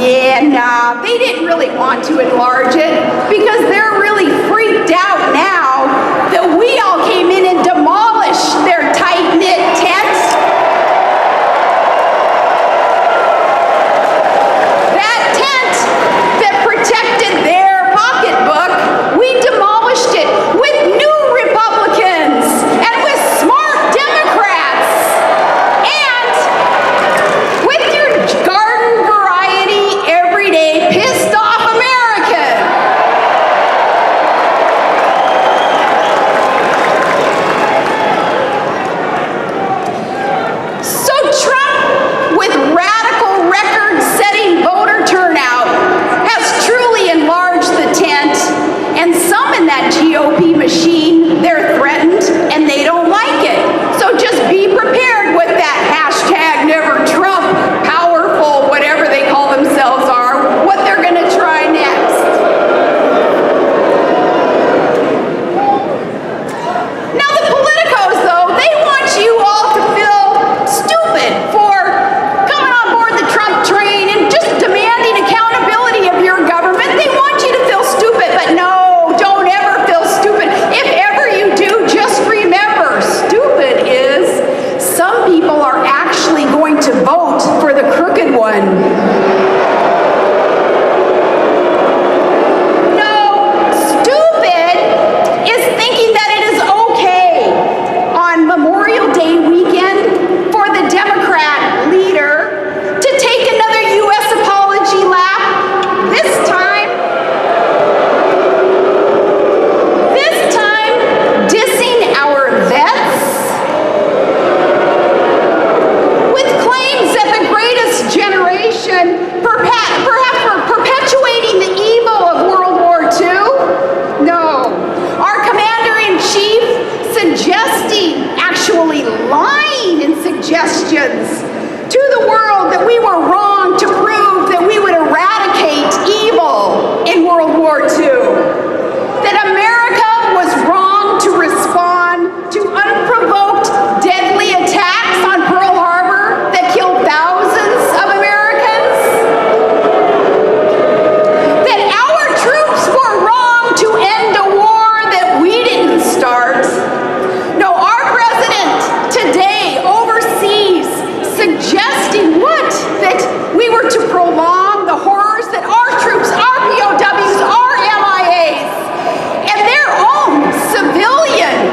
Yeah, nah, they didn't really want to enlarge it because they're really freaked out now that we all came in and demolished their tight-knit tent. That tent that protected their pocketbook, we demolished it with new Republicans and with smart Democrats and with your garden variety, everyday, pissed off American. So Trump, with radical record-setting voter turnout, has truly enlarged the tent, and some in that GOP machine, they're threatened and they don't like it. So just be prepared with that hashtag Never Trump, powerful, whatever they call themselves are, what they're gonna try next. Now the politicos, though, they want you all to feel stupid for coming on board the Trump train and just demanding accountability of your government. They want you to feel stupid, but no, don't ever feel stupid. If ever you do, just remember, stupid is some people are actually going to vote for the crooked one. No, stupid is thinking that it is okay on Memorial Day weekend for the Democrat leader to take another U.S. apology lap, this time dissing our vets with claims that the greatest generation, perhaps perpetuating the evil of World War II. No, our commander-in-chief actually lying in suggestions to the world that we were wrong to prove that we would eradicate evil in World War II. That America was wrong to respond to unprovoked deadly attacks on Pearl Harbor that killed thousands of Americans. That our troops were wrong to end a war that we didn't start. No, our president today overseas suggesting what? That we were to prolong the horrors that our troops, our POWs, our MIAs, and their own civilian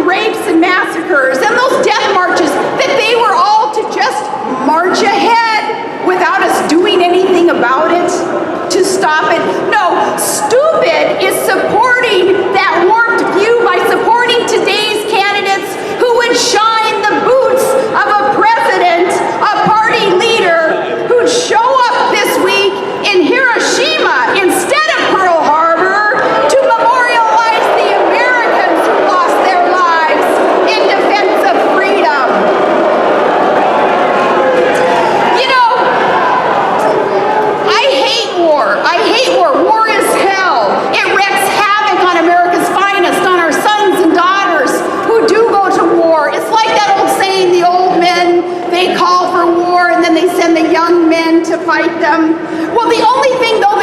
rapes and massacres and those death marches, that they were all to just march ahead without us doing anything about it to stop it. No, stupid is supporting that warped view by supporting today's candidates who would shine the boots of a president, a party leader who'd show up this week in Hiroshima instead of Pearl Harbor to memorialize the Americans who lost their lives in defense of freedom. You know, I hate war. I hate war. War is hell. It wreaks havoc on America's finest, on our sons and daughters who do go to war. It's like that old saying, the old men, they call for war and then they send the young men to fight them. Well, the only thing, though,